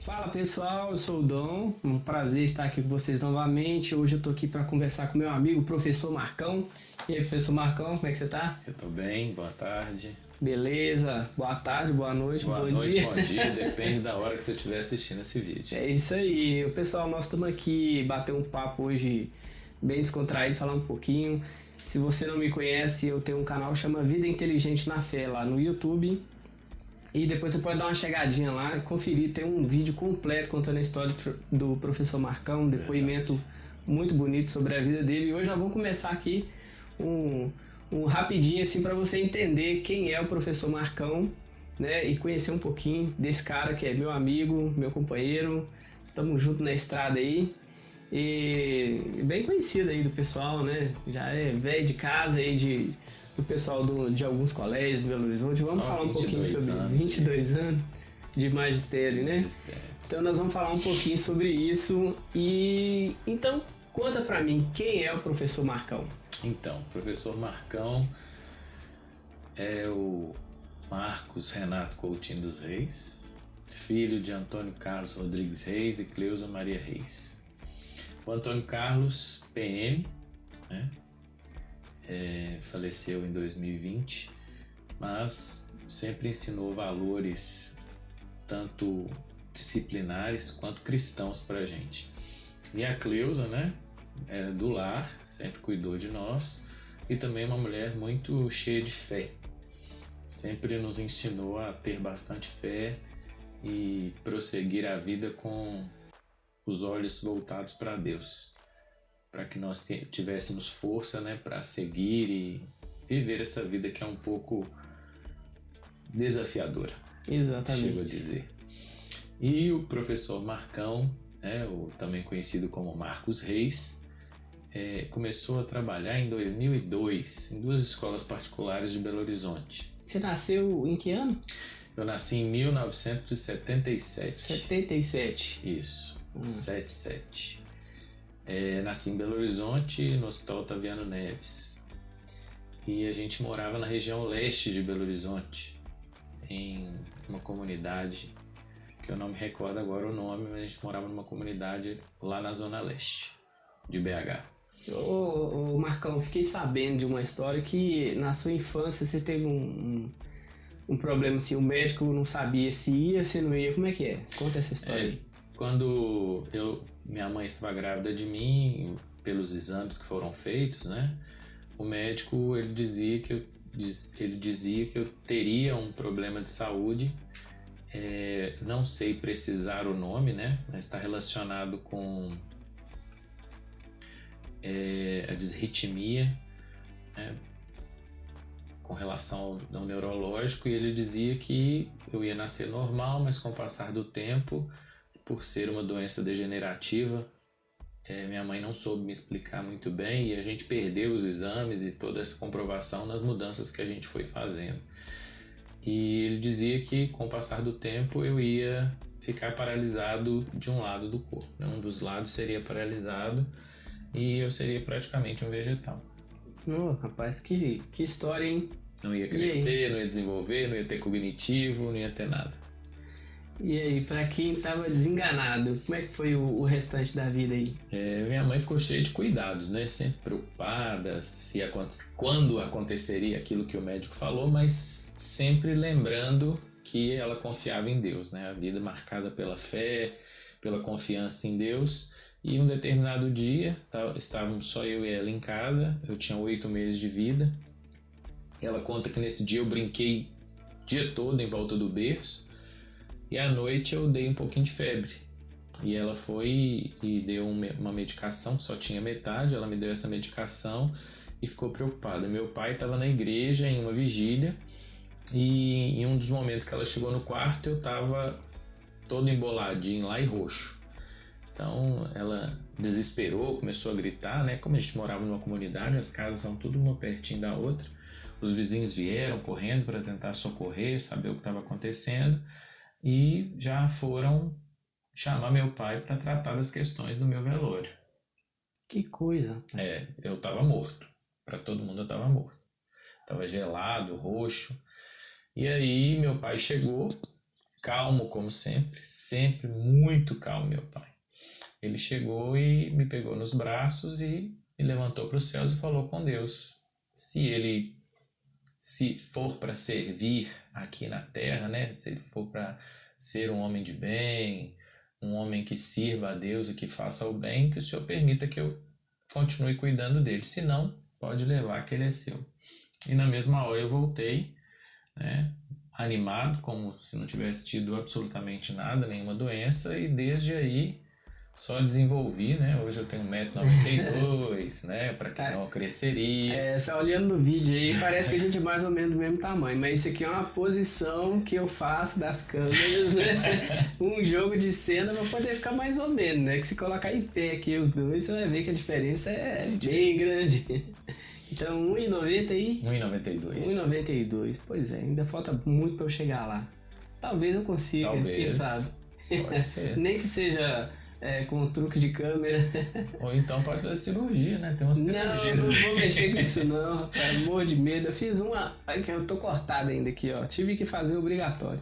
Fala pessoal, eu sou o Dom, um prazer estar aqui com vocês novamente. Hoje eu tô aqui para conversar com meu amigo, professor Marcão. E aí, professor Marcão, como é que você tá? Eu tô bem, boa tarde. Beleza? Boa tarde, boa noite, Boa bom noite, dia. bom dia, depende da hora que você estiver assistindo esse vídeo. É isso aí, o pessoal, nós estamos aqui bater um papo hoje bem descontraído, falar um pouquinho. Se você não me conhece, eu tenho um canal que chama Vida Inteligente na Fé lá no YouTube. E depois você pode dar uma chegadinha lá e conferir, tem um vídeo completo contando a história do professor Marcão, um depoimento muito bonito sobre a vida dele. E hoje nós vamos começar aqui um, um rapidinho assim para você entender quem é o professor Marcão, né? E conhecer um pouquinho desse cara que é meu amigo, meu companheiro. Tamo junto na estrada aí. E bem conhecido aí do pessoal, né? Já é velho de casa aí do pessoal de alguns colégios em Belo Horizonte. Vamos Só falar um pouquinho 22 sobre anos 22 anos de magistério, né? Mistério. Então nós vamos falar um pouquinho sobre isso. E então conta pra mim, quem é o professor Marcão? Então, o professor Marcão é o Marcos Renato Coutinho dos Reis, filho de Antônio Carlos Rodrigues Reis e Cleusa Maria Reis. O Antônio Carlos, PM, né? Faleceu em 2020, mas sempre ensinou valores tanto disciplinares quanto cristãos pra gente. E a Cleusa, né, era do lar, sempre cuidou de nós e também uma mulher muito cheia de fé. Sempre nos ensinou a ter bastante fé e prosseguir a vida com os olhos voltados para Deus, para que nós tivéssemos força, né, para seguir e viver essa vida que é um pouco desafiadora, Exatamente. chego a dizer. E o professor Marcão, né, também conhecido como Marcos Reis, começou a trabalhar em 2002 em duas escolas particulares de Belo Horizonte. Você nasceu em que ano? Eu nasci em 1977. 77. Isso, 77. Nasci em Belo Horizonte, no Hospital Otaviano Neves. E a gente morava na região leste de Belo Horizonte, em uma comunidade, que eu não me recordo agora o nome, mas a gente morava numa comunidade lá na zona leste de BH. Ô Marcão, fiquei sabendo de uma história que na sua infância você teve um problema assim, o médico não sabia se ia, se não ia, como é que é? Conta essa história aí. Quando minha mãe estava grávida de mim, pelos exames que foram feitos, né? O médico ele dizia que eu teria um problema de saúde, não sei precisar o nome, né? Mas está relacionado com a disritmia, né? Com relação ao neurológico, e ele dizia que eu ia nascer normal, mas com o passar do tempo, por ser uma doença degenerativa, minha mãe não soube me explicar muito bem e a gente perdeu os exames e toda essa comprovação nas mudanças que a gente foi fazendo. E ele dizia que com o passar do tempo eu ia ficar paralisado de um lado do corpo, né? Um dos lados seria paralisado e eu seria praticamente um vegetal. Rapaz, que história, hein? Não ia crescer, não ia desenvolver, não ia ter cognitivo, não ia ter nada. E aí, pra quem tava desenganado, como é que foi o restante da vida aí? Minha mãe ficou cheia de cuidados, né? Sempre preocupada quando aconteceria aquilo que o médico falou, mas sempre lembrando que ela confiava em Deus, né? A vida marcada pela fé, pela confiança em Deus. E um determinado dia, estávamos só eu e ela em casa, eu tinha 8 meses de vida. Ela conta que nesse dia eu brinquei o dia todo em volta do berço. E à noite eu dei um pouquinho de febre. E ela foi e deu uma medicação, que só tinha metade. Ela me deu essa medicação e ficou preocupada. Meu pai estava na igreja em uma vigília. E em um dos momentos que ela chegou no quarto, eu estava todo emboladinho lá e roxo. Então ela desesperou, começou a gritar, né? Como a gente morava numa comunidade, as casas são tudo uma pertinho da outra. Os vizinhos vieram correndo para tentar socorrer, saber o que estava acontecendo. E já foram chamar meu pai para tratar das questões do meu velório. Que coisa. Eu tava morto. Para todo mundo eu tava morto. Tava gelado, roxo. E aí meu pai chegou, calmo como sempre muito calmo, meu pai. Ele chegou e me pegou nos braços e me levantou para os céus e falou com Deus. Se for para servir aqui na terra, né? Se ele for para ser um homem de bem, um homem que sirva a Deus e que faça o bem, que o Senhor permita que eu continue cuidando dele. Se não, pode levar que ele é seu. E na mesma hora eu voltei, né? Animado, como se não tivesse tido absolutamente nada, nenhuma doença, e desde aí só desenvolvi, né? Hoje eu tenho 1,92 m, né? Para que não cresceria. Só olhando no vídeo aí, parece que a gente é mais ou menos do mesmo tamanho, mas isso aqui é uma posição que eu faço das câmeras, né? Um jogo de cena pra poder ficar mais ou menos, né? Que se colocar em pé aqui os dois, você vai ver que a diferença é bem grande. Então, 1,90 aí? 1,92. 1,92. Pois é, ainda falta muito pra eu chegar lá. Talvez eu consiga, quem sabe? Pode ser. Nem que seja com um truque de câmera. Ou então pode fazer cirurgia, né? Tem umas cirurgias. Não vou mexer com isso não, rapaz. Morro de medo. Eu fiz uma... Eu tô cortado ainda aqui, ó. Tive que fazer obrigatório.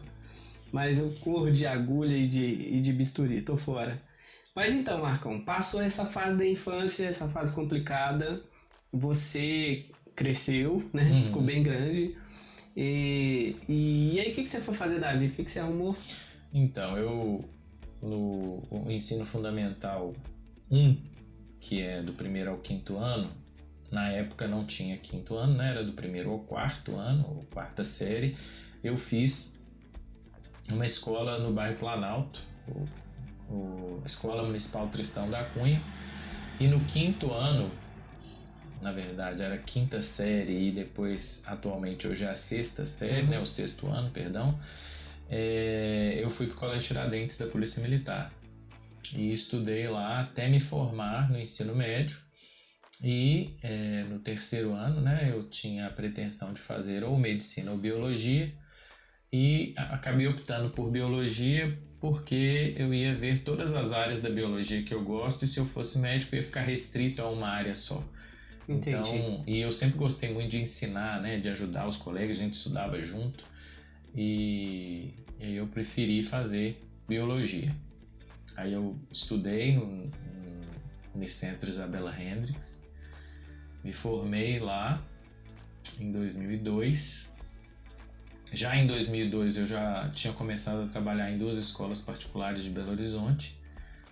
Mas eu corro de agulha e de bisturi. Tô fora. Mas então, Marcão, passou essa fase da infância, essa fase complicada. Você cresceu, né? Ficou bem grande. E aí, o que você foi fazer da vida? O que você arrumou? Então, no ensino fundamental 1, que é do 1º ao 5º ano, na época não tinha 5º ano, né? Era do 1º ao 4º ano, ou 4ª série. Eu fiz uma escola no bairro Planalto, a Escola Municipal Tristão da Cunha, e no 5º ano, na verdade era 5ª série e depois atualmente hoje é a 6ª série, né? O 6º ano, perdão. Eu fui para o Colégio Tiradentes da Polícia Militar e estudei lá até me formar no ensino médio. E no 3º ano, né, eu tinha a pretensão de fazer ou medicina ou biologia, e acabei optando por biologia porque eu ia ver todas as áreas da biologia que eu gosto, e se eu fosse médico eu ia ficar restrito a uma área só. Entendi. Então, e eu sempre gostei muito de ensinar, né, de ajudar os colegas, a gente estudava junto, e aí eu preferi fazer biologia. Aí eu estudei no Unicentro Isabela Hendricks, me formei lá em 2002. Já em 2002 eu já tinha começado a trabalhar em 2 escolas particulares de Belo Horizonte,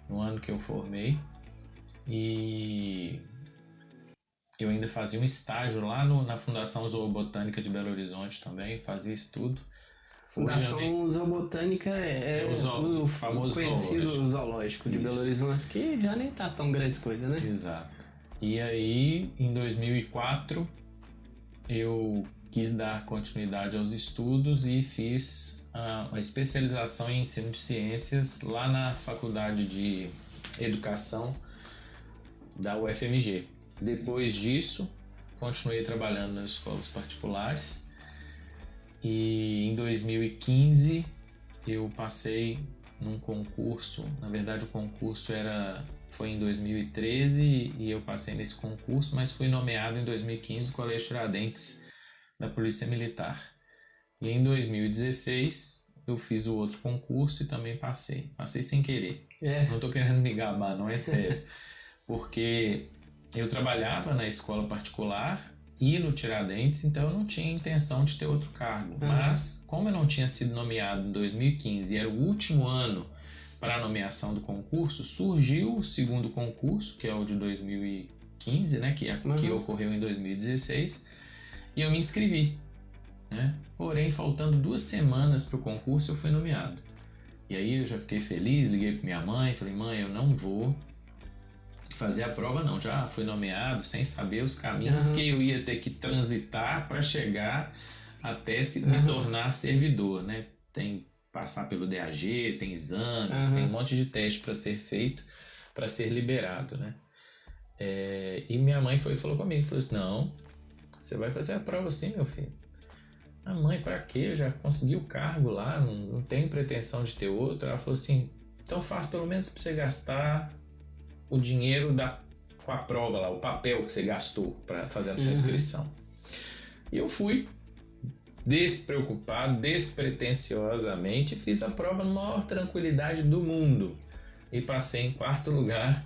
no ano que eu formei, e eu ainda fazia um estágio lá na Fundação Zoobotânica de Belo Horizonte também, fazia estudo. Fundação Zoobotânica é o famoso conhecido zoológico de Belo Horizonte, que já nem tá tão grande coisa, né? Exato. E aí, em 2004, eu quis dar continuidade aos estudos e fiz a especialização em ensino de ciências lá na Faculdade de Educação da UFMG. Depois disso, continuei trabalhando nas escolas particulares, e em 2015 eu passei num concurso. Na verdade, o concurso foi em 2013 e eu passei nesse concurso, mas fui nomeado em 2015 no Colégio Tiradentes da Polícia Militar. E em 2016 eu fiz o outro concurso e também passei sem querer. Não tô querendo me gabar, não, é sério. Porque eu trabalhava na escola particular e no Tiradentes, então eu não tinha intenção de ter outro cargo. Mas, como eu não tinha sido nomeado em 2015 e era o último ano para a nomeação do concurso, surgiu o segundo concurso, que é o de 2015, né, que ocorreu em 2016, e eu me inscrevi, né? Porém, faltando 2 semanas para o concurso, eu fui nomeado. E aí eu já fiquei feliz, liguei para minha mãe, falei: mãe, eu não vou fazer a prova não, já fui nomeado, sem saber os caminhos que eu ia ter que transitar para chegar até me tornar servidor, né? Tem passar pelo DAG, tem exames, tem um monte de teste para ser feito, para ser liberado, né? E minha mãe falou comigo, falou assim: não, você vai fazer a prova sim, meu filho. Ah, mãe, para quê? Eu já consegui o cargo lá, não tenho pretensão de ter outro. Ela falou assim: então faz pelo menos para você gastar o dinheiro com a prova lá, o papel que você gastou para fazer a sua inscrição. E eu fui, despreocupado, despretensiosamente, fiz a prova na maior tranquilidade do mundo e passei em 4º lugar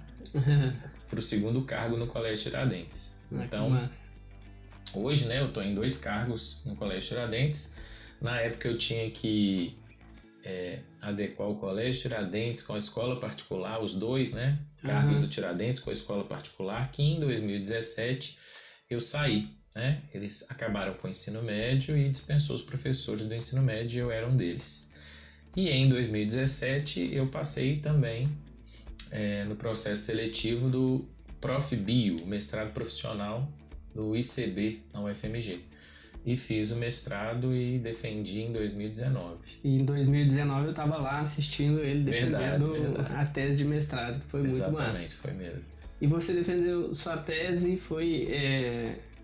para o 2º cargo no Colégio Tiradentes. Então, hoje, né, eu estou em 2 cargos no Colégio Tiradentes. Na época eu tinha que adequar o Colégio Tiradentes com a escola particular, os 2, né, cargos do Tiradentes com a escola particular, que em 2017 eu saí, né, eles acabaram com o ensino médio e dispensou os professores do ensino médio e eu era um deles. E em 2017 eu passei também no processo seletivo do ProfBio, mestrado profissional do ICB na UFMG. E fiz o mestrado e defendi em 2019. E em 2019 eu estava lá assistindo ele defendendo a tese de mestrado, que foi muito massa. Exatamente, foi mesmo. E você defendeu sua tese, foi...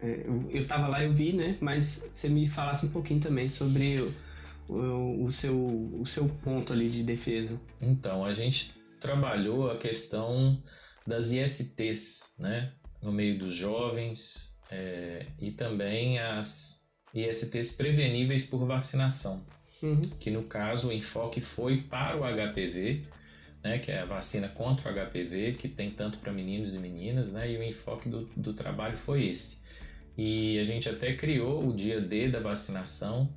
eu estava lá, eu vi, né? Mas você me falasse um pouquinho também sobre o seu ponto ali de defesa. Então, a gente trabalhou a questão das ISTs, né? No meio dos jovens e também as ISTs preveníveis por vacinação, que no caso o enfoque foi para o HPV, né, que é a vacina contra o HPV, que tem tanto para meninos e meninas, né, e o enfoque do trabalho foi esse. E a gente até criou o dia D da vacinação,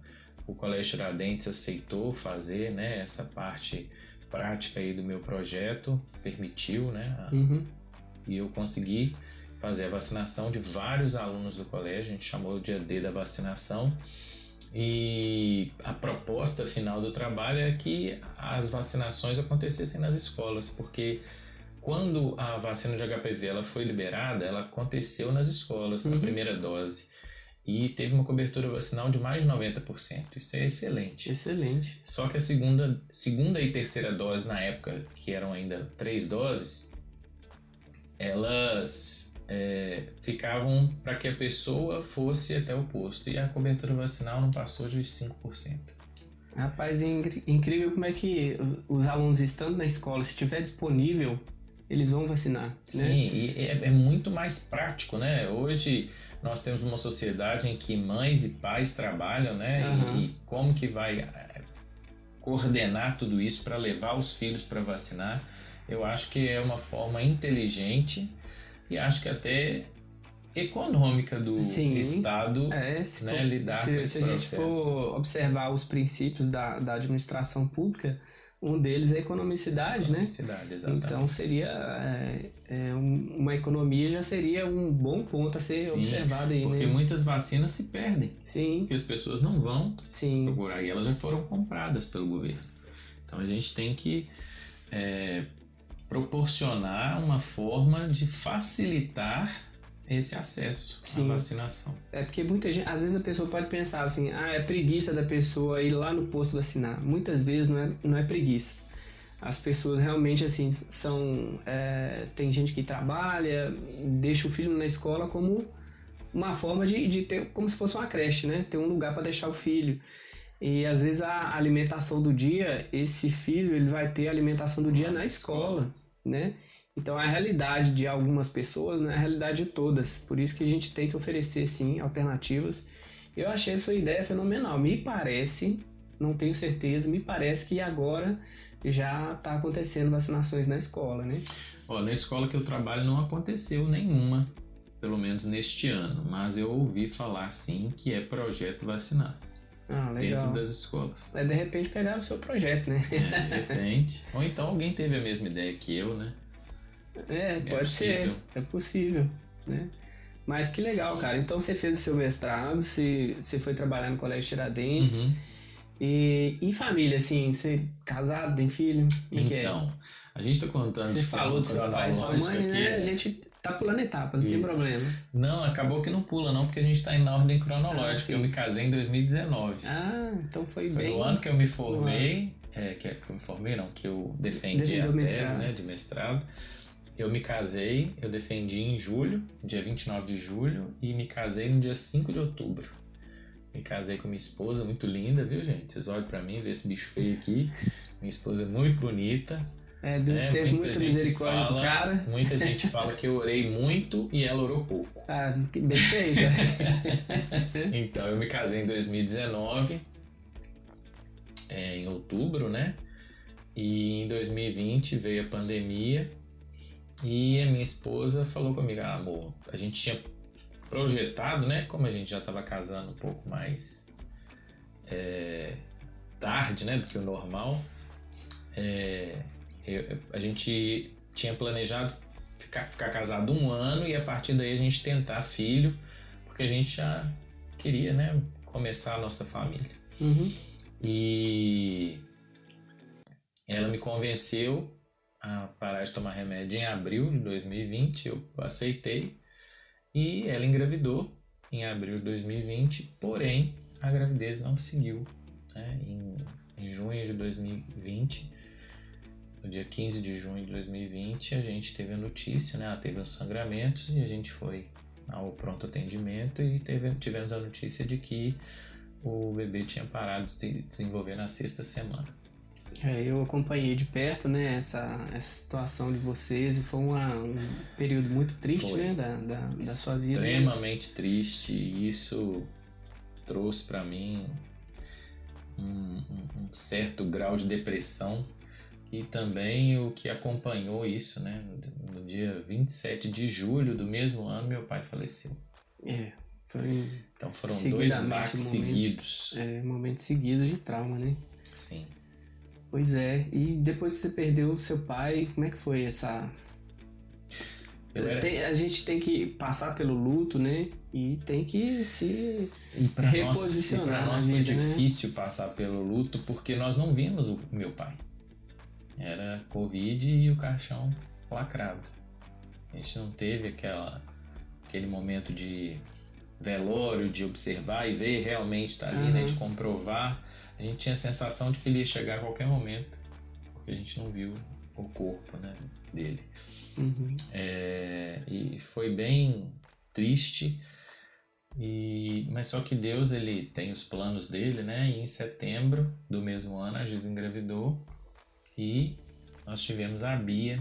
o Colégio Tiradentes aceitou fazer, né, essa parte prática aí do meu projeto, permitiu, né, e eu consegui fazer a vacinação de vários alunos do colégio. A gente chamou o dia D da vacinação e a proposta final do trabalho é que as vacinações acontecessem nas escolas, porque quando a vacina de HPV ela foi liberada, ela aconteceu nas escolas, a primeira dose, e teve uma cobertura vacinal de mais de 90%. Isso é excelente. Excelente. Só que a segunda e terceira dose, na época, que eram ainda 3 doses, elas ficavam para que a pessoa fosse até o posto, e a cobertura vacinal não passou de 5%. Rapaz, é incrível como é que os alunos estando na escola, se tiver disponível, eles vão vacinar, né? Sim, e é muito mais prático, né? Hoje nós temos uma sociedade em que mães e pais trabalham, né? E como que vai coordenar tudo isso para levar os filhos para vacinar? Eu acho que é uma forma inteligente e acho que até econômica do Estado, lidar com esse processo. Se a gente for observar os princípios da administração pública, um deles é a economicidade, né? Exatamente. Então seria uma economia, já seria um bom ponto a ser observado aí, porque né? muitas vacinas se perdem, porque as pessoas não vão procurar e elas já foram compradas pelo governo. Então a gente tem que proporcionar uma forma de facilitar esse acesso à vacinação. Porque muita gente, às vezes a pessoa pode pensar assim, é preguiça da pessoa ir lá no posto vacinar. Muitas vezes não é preguiça. As pessoas realmente assim tem gente que trabalha, deixa o filho na escola como uma forma de ter, como se fosse uma creche, né? Ter um lugar para deixar o filho. E às vezes a alimentação do dia, esse filho ele vai ter a alimentação do dia na escola, né? Então a realidade de algumas pessoas não é a realidade de todas. Por isso que a gente tem que oferecer sim alternativas. Eu achei a sua ideia fenomenal. Me parece, não tenho certeza, me parece que agora já está acontecendo vacinações na escola, né? Na escola que eu trabalho não aconteceu nenhuma, pelo menos neste ano, mas eu ouvi falar sim que é projeto vacinar. Legal. Dentro das escolas. De repente pegar o seu projeto, né? De repente. Ou então alguém teve a mesma ideia que eu, né? Pode ser. É possível, né? Mas que legal, cara. Então você fez o seu mestrado, você foi trabalhar no Colégio Tiradentes. E família, assim, você casado, tem filho? Então, a gente tá contando... Você falou do seu pai e sua mãe, né? A gente tá pulando etapas, não tem problema. Não, acabou que não pula não, porque a gente tá indo na ordem cronológica. Eu me casei em 2019. Então foi bem... Foi o ano que eu me formei, que eu defendi a tese, né, de mestrado. Eu me casei, eu defendi em julho, dia 29 de julho, e me casei no dia 5 de outubro. Me casei com minha esposa, muito linda, viu, gente? Vocês olham pra mim, vê esse bicho feio aqui. Minha esposa é muito bonita. Deus teve muita misericórdia do cara. Muita gente fala que eu orei muito e ela orou pouco. Que bem feito. Então, eu me casei em 2019, em outubro, né? E em 2020 veio a pandemia e a minha esposa falou comigo, amor, a gente tinha projetado, né? Como a gente já estava casando um pouco mais tarde, né, do que o normal, a gente tinha planejado ficar casado 1 ano e a partir daí a gente tentar filho, porque a gente já queria, né, começar a nossa família. E ela me convenceu a parar de tomar remédio em abril de 2020, eu aceitei e ela engravidou em abril de 2020, porém a gravidez não seguiu, né? Em junho de 2020, no dia 15 de junho de 2020, a gente teve a notícia, né? Ela teve uns sangramentos e a gente foi ao pronto atendimento e tivemos a notícia de que o bebê tinha parado de se desenvolver na 6ª semana. Eu acompanhei de perto, né, essa situação de vocês e foi um período muito triste, né, da sua vida. Extremamente triste, e isso trouxe para mim um certo grau de depressão e também o que acompanhou isso, né, no dia 27 de julho do mesmo ano meu pai faleceu. Então foram 2 baques seguidos. Momentos seguidos de trauma, né? Sim. Pois é, e depois que você perdeu o seu pai, como é que foi essa... A gente tem que passar pelo luto, né? E tem que se reposicionar. Para nós foi difícil passar pelo luto porque nós não vimos o meu pai. Era Covid e o caixão lacrado. A gente não teve aquele momento de velório, de observar e ver realmente estar ali, né? De comprovar. A gente tinha a sensação de que ele ia chegar a qualquer momento, porque a gente não viu o corpo, né, dele. E foi bem triste, mas só que Deus, ele tem os planos dele, né? E em setembro do mesmo ano a Giza engravidou e nós tivemos a Bia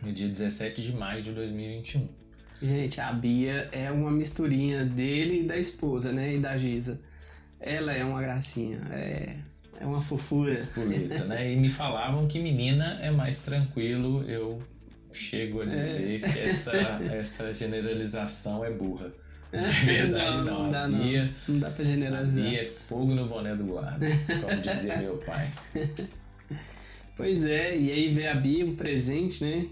no dia 17 de maio de 2021. Gente, a Bia é uma misturinha dele e da esposa, né? E da Giza. Ela é uma gracinha, é uma fofura. Espoleta, né? E me falavam que menina é mais tranquilo, eu chego a dizer que essa generalização é burra. Na verdade, não. Não dá pra generalizar. A Bia é fogo no boné do guarda, como dizia meu pai. Pois é, e aí veio a Bia, um presente, né?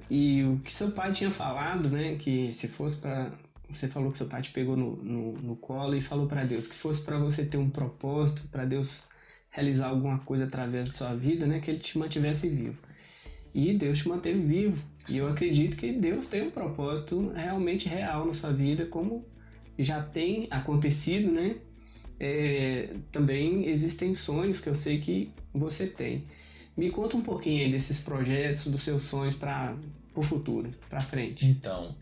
E o que seu pai tinha falado, né? Que se fosse pra... Você falou que seu pai te pegou no colo e falou para Deus que fosse para você ter um propósito, para Deus realizar alguma coisa através da sua vida, né? Que ele te mantivesse vivo. E Deus te manteve vivo. Sim. E eu acredito que Deus tem um propósito realmente real na sua vida, como já tem acontecido, né? Também existem sonhos que eu sei que você tem. Me conta um pouquinho aí desses projetos, dos seus sonhos para o futuro, para frente. Então,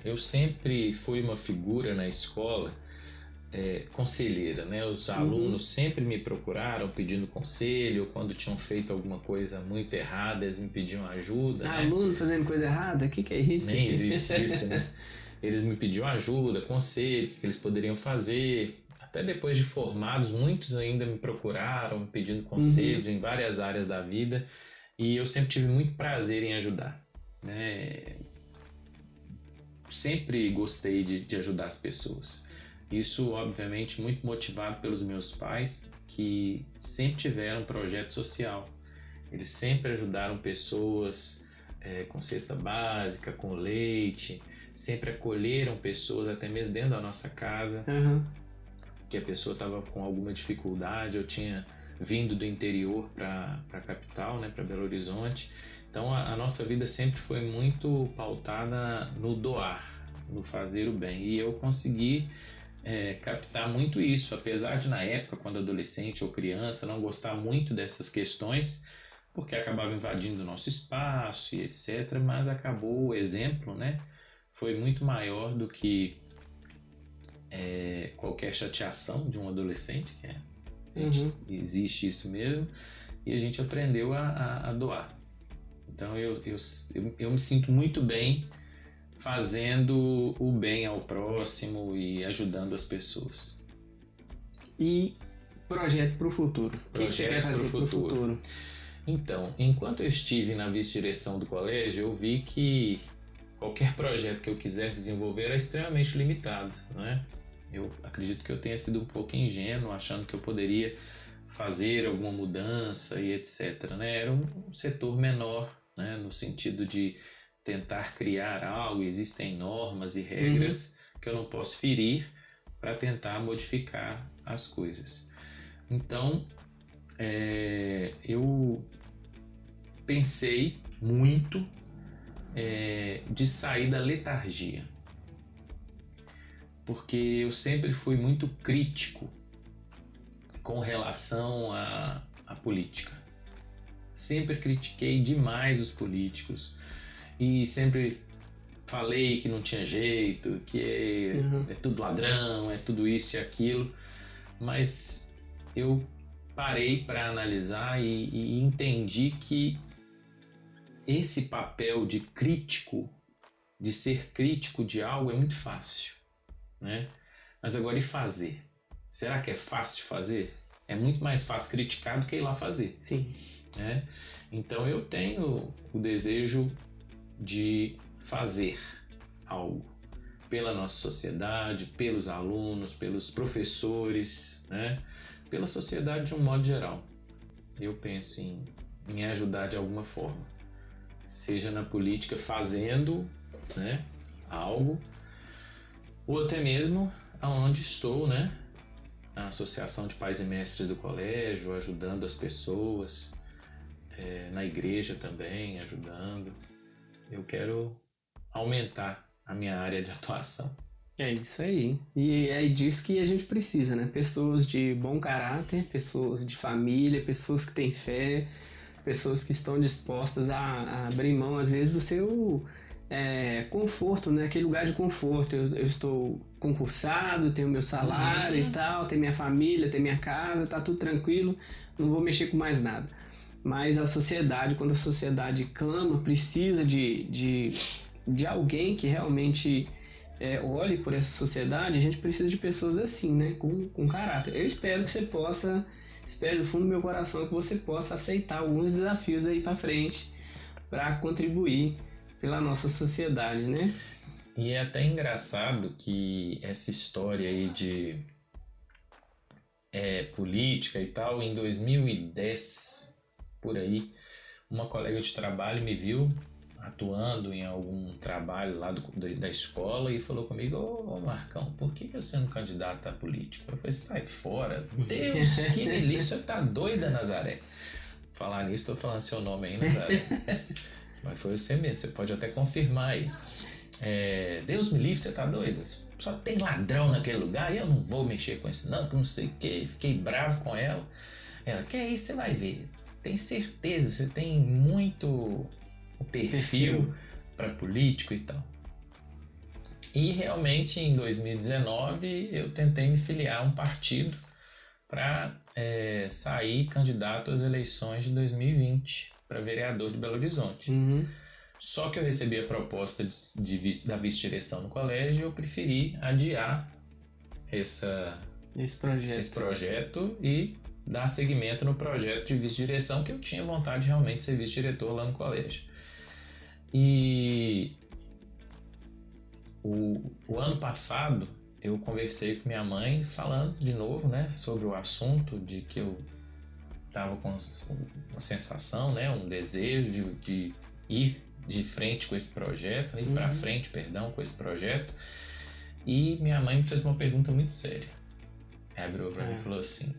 eu sempre fui uma figura na escola conselheira, né? Os alunos sempre me procuraram pedindo conselho, quando tinham feito alguma coisa muito errada, eles me pediam ajuda. Né? Aluno fazendo coisa errada? O que é isso? Nem existe isso, né? Eles me pediam ajuda, conselho, o que eles poderiam fazer. Até depois de formados, muitos ainda me procuraram pedindo conselhos em várias áreas da vida e eu sempre tive muito prazer em ajudar, né? Sempre gostei de ajudar as pessoas. Isso, obviamente, muito motivado pelos meus pais, que sempre tiveram um projeto social. Eles sempre ajudaram pessoas com cesta básica, com leite, sempre acolheram pessoas até mesmo dentro da nossa casa. Que a pessoa estava com alguma dificuldade, eu tinha vindo do interior para a capital, né, para Belo Horizonte. Então a nossa vida sempre foi muito pautada no doar, no fazer o bem. E eu consegui captar muito isso, apesar de na época, quando adolescente ou criança, não gostar muito dessas questões, porque acabava invadindo o nosso espaço e etc. Mas acabou o exemplo, né, foi muito maior do que qualquer chateação de um adolescente, existe isso mesmo, e a gente aprendeu a doar. Então eu me sinto muito bem fazendo o bem ao próximo e ajudando as pessoas. E projeto para o futuro? O que você quer fazer para o futuro? Então, enquanto eu estive na vice-direção do colégio, eu vi que qualquer projeto que eu quisesse desenvolver era extremamente limitado, não é? Eu acredito que eu tenha sido um pouco ingênuo, achando que eu poderia fazer alguma mudança e etc, né? Era um setor menor, né? No sentido de tentar criar algo, existem normas e regras que eu não posso ferir para tentar modificar as coisas. Então, eu pensei muito de sair da letargia, porque eu sempre fui muito crítico com relação à política. Sempre critiquei demais os políticos e sempre falei que não tinha jeito, que é tudo ladrão, é tudo isso e aquilo, mas eu parei para analisar e entendi que esse papel de crítico, de ser crítico de algo é muito fácil, né? Mas agora e fazer? Será que é fácil fazer? É muito mais fácil criticar do que ir lá fazer. Sim. Né? Então eu tenho o desejo de fazer algo pela nossa sociedade, pelos alunos, pelos professores, né? Pela sociedade de um modo geral. Eu penso em ajudar de alguma forma, seja na política fazendo, né, algo, ou até mesmo aonde estou, né, na Associação de Pais e Mestres do Colégio, ajudando as pessoas, na igreja também, ajudando. Eu quero aumentar a minha área de atuação. É isso aí. E é disso que a gente precisa, né? Pessoas de bom caráter, pessoas de família, pessoas que têm fé, pessoas que estão dispostas a abrir mão, às vezes, do seu conforto, né? Aquele lugar de conforto. Eu estou concursado, tenho meu salário e tal, tenho minha família, tenho minha casa, tá tudo tranquilo, não vou mexer com mais nada. Mas a sociedade, quando a sociedade clama, precisa de alguém que realmente olhe por essa sociedade, a gente precisa de pessoas assim, né? Com caráter. Eu espero que você possa, espero do fundo do meu coração que você possa aceitar alguns desafios aí pra frente para contribuir pela nossa sociedade, né? E é até engraçado que essa história aí de política e tal, em 2010, por aí, uma colega de trabalho me viu atuando em algum trabalho lá da escola e falou comigo: ô Marcão, por que você não candidata a político? Eu falei: sai fora, Deus que me livre, você tá doida, Nazaré? Falar nisso, tô falando seu nome aí, Nazaré. Mas foi você mesmo, você pode até confirmar aí. Deus me livre, você tá doida? Só tem ladrão naquele lugar e eu não vou mexer com isso não, que não sei o que. Fiquei bravo com ela. Ela: que é isso, você vai ver. Tem certeza, você tem muito o perfil para político e tal. E realmente em 2019 eu tentei me filiar a um partido para sair candidato às eleições de 2020 para vereador de Belo Horizonte. Só que eu recebi a proposta da vice-direção no colégio e eu preferi adiar esse projeto e dar seguimento no projeto de vice-direção, que eu tinha vontade realmente de ser vice-diretor lá no colégio. E o ano passado eu conversei com minha mãe falando de novo, né, sobre o assunto, de que eu estava com uma sensação, né, um desejo de ir de frente com esse projeto, ir para frente, com esse projeto. E minha mãe me fez uma pergunta muito séria. Ela virou para mim e falou assim: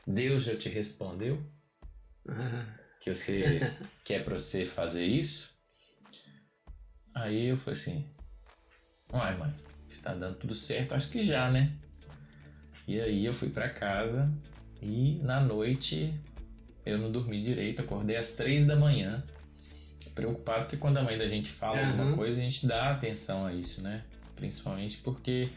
Deus já te respondeu que é para você fazer isso? Aí eu falei assim: uai, mãe, está dando tudo certo? Acho que já, né? E aí eu fui para casa e na noite eu não dormi direito, acordei às 3 da manhã, preocupado, porque quando a mãe da gente fala alguma coisa, a gente dá atenção a isso, né? Principalmente porque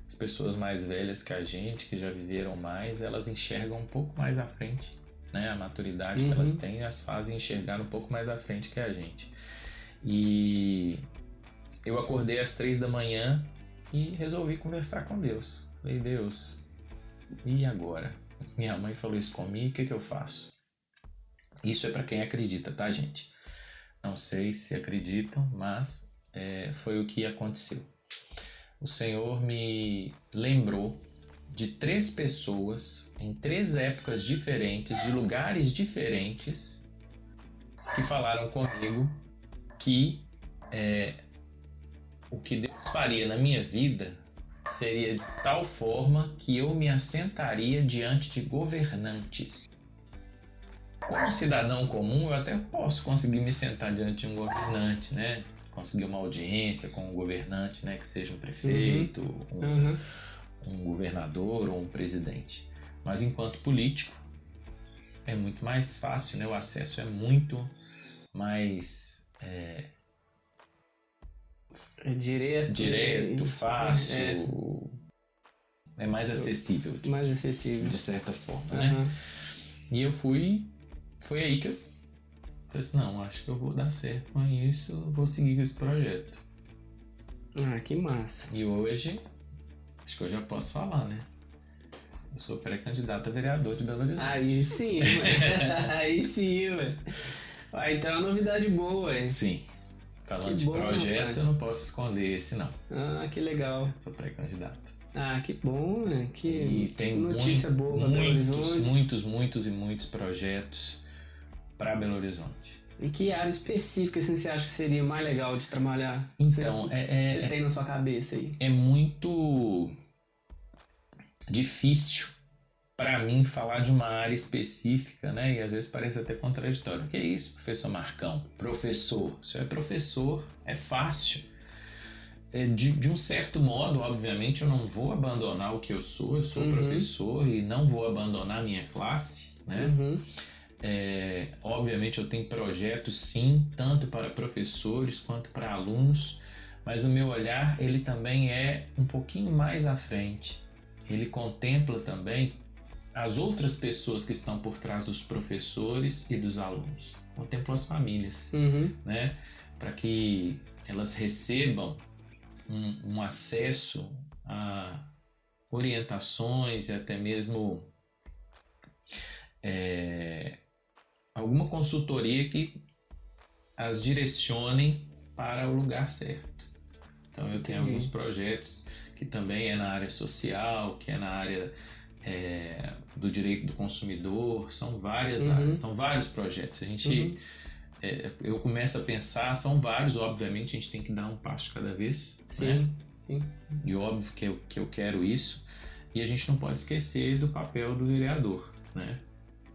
as pessoas mais velhas que a gente, que já viveram mais, elas enxergam um pouco mais à frente, né? A maturidade que elas têm as fazem enxergar um pouco mais à frente que a gente. E eu acordei às 3 da manhã e resolvi conversar com Deus. Falei, Deus, e agora? Minha mãe falou isso comigo, o que eu faço? Isso é para quem acredita, tá, gente? Não sei se acreditam, mas foi o que aconteceu. O Senhor me lembrou de 3 pessoas em 3 épocas diferentes, de lugares diferentes, que falaram comigo que o que Deus faria na minha vida seria de tal forma que eu me assentaria diante de governantes. Como cidadão comum, eu até posso conseguir me sentar diante de um governante, né? Conseguir uma audiência com um governante, né? Que seja um prefeito, um governador ou um presidente. Mas enquanto político, é muito mais fácil, né? O acesso é muito mais direto, fácil, é mais acessível. Mais acessível. De certa forma, né? E foi aí que eu falei assim, não, acho que eu vou dar certo com isso, eu vou seguir com esse projeto. Ah, que massa. E hoje, acho que eu já posso falar, né? Eu sou pré-candidato a vereador de Belo Horizonte. Aí sim, aí sim, velho. Então é uma novidade boa, hein? Sim. Falando que de bom, projetos, rapaz. eu não posso esconder esse não. Ah, que legal. Sou pré-candidato. Ah, que bom, né? Que E tem notícia boa pra Belo Horizonte. muitos projetos para Belo Horizonte. E que área específica assim, você acha que seria mais legal de trabalhar? Então, você tem na sua cabeça aí? É muito difícil para mim falar de uma área específica, né? E às vezes parece até contraditório. O que é isso, professor Marcão? Professor. Se é professor, é fácil. De um certo modo, obviamente, eu não vou abandonar o que eu sou professor e não vou abandonar a minha classe, né? Obviamente eu tenho projetos sim, tanto para professores quanto para alunos, mas o meu olhar ele também é um pouquinho mais à frente. Ele contempla também as outras pessoas que estão por trás dos professores e dos alunos. Contempla as famílias, né? Para que elas recebam um acesso a orientações e até mesmo alguma consultoria que as direcionem para o lugar certo. Então eu tenho alguns projetos que também é na área social, que é na área do direito do consumidor, são várias áreas, são vários projetos. A gente, eu começo a pensar, são vários, obviamente a gente tem que dar um passo de cada vez, né? Sim. E óbvio que eu quero isso, e a gente não pode esquecer do papel do vereador, né?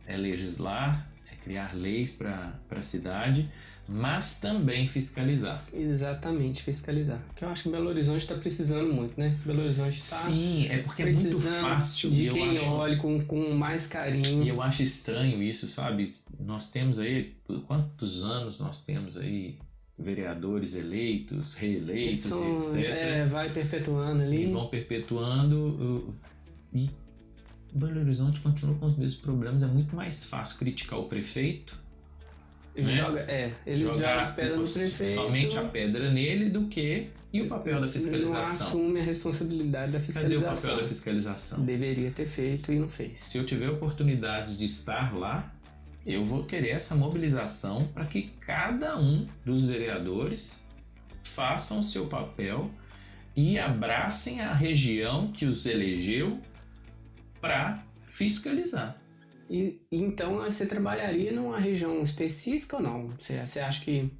É legislar, é criar leis para a cidade, mas também fiscalizar. Exatamente, fiscalizar. Que eu acho que Belo Horizonte está precisando muito, né? Belo Horizonte está Sim, é porque é muito fácil. De quem olhe com mais carinho. E eu acho estranho isso, sabe? Nós temos aí, quantos anos nós temos aí vereadores eleitos, reeleitos, etc. Vai perpetuando ali. E vão perpetuando. E Belo Horizonte continua com os mesmos problemas. É muito mais fácil criticar o prefeito, né? Joga pedra no prefeito. Somente a pedra nele do que. E o papel da fiscalização? Não assume a responsabilidade da fiscalização. Cadê o papel da fiscalização? Deveria ter feito e não fez. Se eu tiver oportunidade de estar lá, eu vou querer essa mobilização para que cada um dos vereadores façam o seu papel e abracem a região que os elegeu para fiscalizar. E então você trabalharia numa região específica ou não? Você acha que...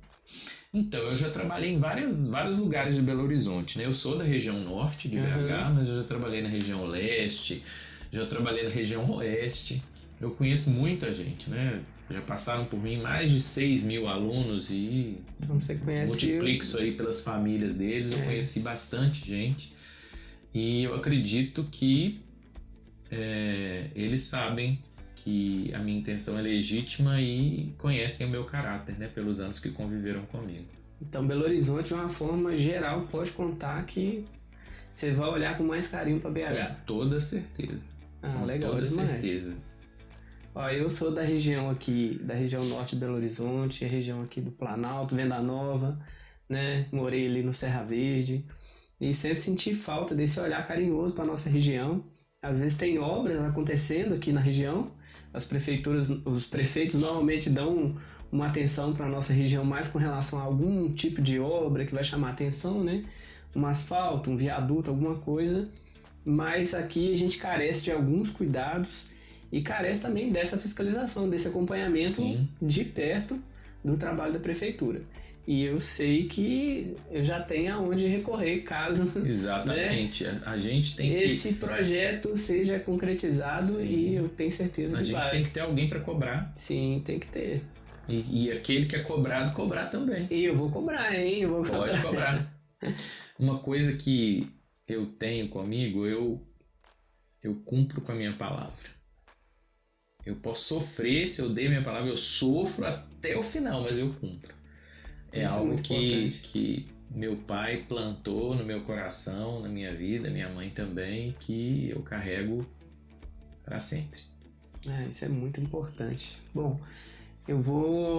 Então, eu já trabalhei em vários lugares de Belo Horizonte, né? Eu sou da região norte de BH, mas eu já trabalhei na região leste, já trabalhei na região oeste. Eu conheço muita gente, né? Já passaram por mim mais de 6 mil alunos e então você conhece... multiplico isso aí pelas famílias deles. Eu conheci bastante gente e eu acredito que eles sabem que a minha intenção é legítima e conhecem o meu caráter, né? Pelos anos que conviveram comigo. Então Belo Horizonte, de uma forma geral, pode contar que você vai olhar com mais carinho para BH. Com toda certeza. Ah, legal, toda demais. certeza. Ó, eu sou da região aqui, da região norte de Belo Horizonte, a região aqui do Planalto, Venda Nova, né? Morei ali no Serra Verde e sempre senti falta desse olhar carinhoso para nossa região. Às vezes tem obras acontecendo aqui na região, as prefeituras, os prefeitos normalmente dão uma atenção para a nossa região mais com relação a algum tipo de obra que vai chamar atenção, né? Um asfalto, um viaduto, alguma coisa, mas aqui a gente carece de alguns cuidados e carece também dessa fiscalização, desse acompanhamento Sim. de perto do trabalho da prefeitura. E eu sei que eu já tenho aonde recorrer caso Exatamente. A gente tem esse projeto seja concretizado. Sim. E eu tenho certeza A que gente vai. tem que ter alguém para cobrar. Sim, tem que ter. E aquele que é cobrado, cobrar também. E eu vou cobrar, hein? Eu vou Pode cobrar. Uma coisa que eu tenho comigo, eu cumpro com a minha palavra. Eu posso sofrer, se eu dei minha palavra, eu sofro até o final, mas eu cumpro. É Isso é algo muito importante. que meu pai plantou no meu coração, na minha vida, minha mãe também, que eu carrego para sempre. Isso é muito importante. Bom,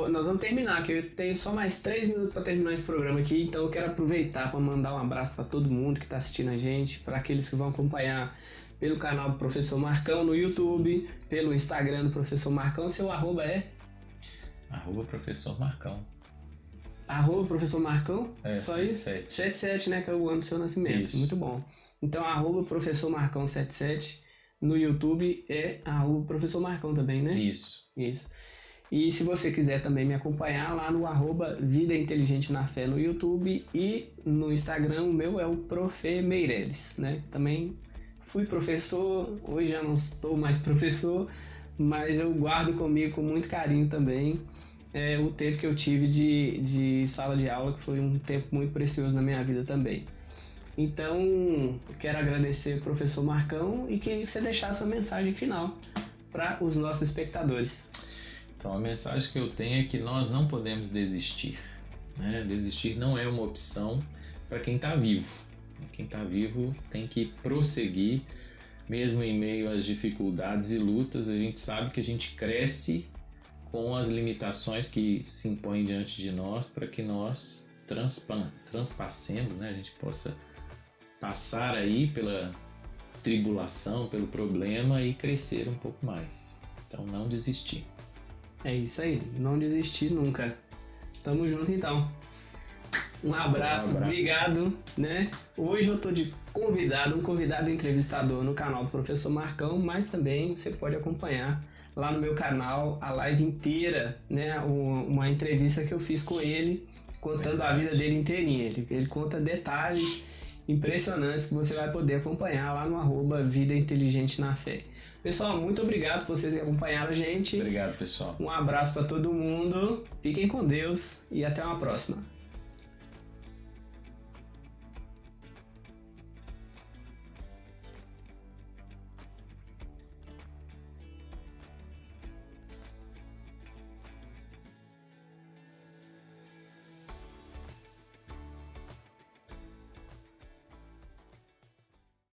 nós vamos terminar, que eu tenho só mais 3 minutos para terminar esse programa aqui, então eu quero aproveitar para mandar um abraço para todo mundo que está assistindo a gente, para aqueles que vão acompanhar pelo canal do Professor Marcão no YouTube, pelo Instagram do Professor Marcão. Seu arroba é? @Professor Marcão. @Professor Marcão? Só isso? 77. 77, né? Que é o ano do seu nascimento. Isso. Muito bom. Então, @Professor Marcão 77. No YouTube é @Professor Marcão também, né? Isso. E se você quiser também me acompanhar lá no @Vida Inteligente na Fé no YouTube e no Instagram, o meu é o Profe Meireles, né? Também fui professor, hoje já não estou mais professor, mas eu guardo comigo com muito carinho também o tempo que eu tive de sala de aula, que foi um tempo muito precioso na minha vida também. Então, eu quero agradecer o professor Marcão e que você deixasse sua mensagem final para os nossos espectadores. Então a mensagem que eu tenho é que nós não podemos desistir, né? Desistir não é uma opção para quem está vivo. Quem está vivo tem que prosseguir, mesmo em meio às dificuldades e lutas. A gente sabe que a gente cresce com as limitações que se impõem diante de nós para que nós transpassemos, né? A gente possa passar aí pela tribulação, pelo problema e crescer um pouco mais. Então não desistir. É isso aí, não desistir nunca. Tamo junto então. Um abraço, obrigado, né? Hoje eu tô de um convidado entrevistador no canal do Professor Marcão, mas também você pode acompanhar lá no meu canal a live inteira, né? Uma entrevista que eu fiz com ele, contando a vida dele inteirinha. Ele conta detalhes impressionantes que você vai poder acompanhar lá no @Vida Inteligente na Fé. Pessoal, muito obrigado por vocês que acompanharam a gente. Obrigado, pessoal. Um abraço para todo mundo, fiquem com Deus e até uma próxima.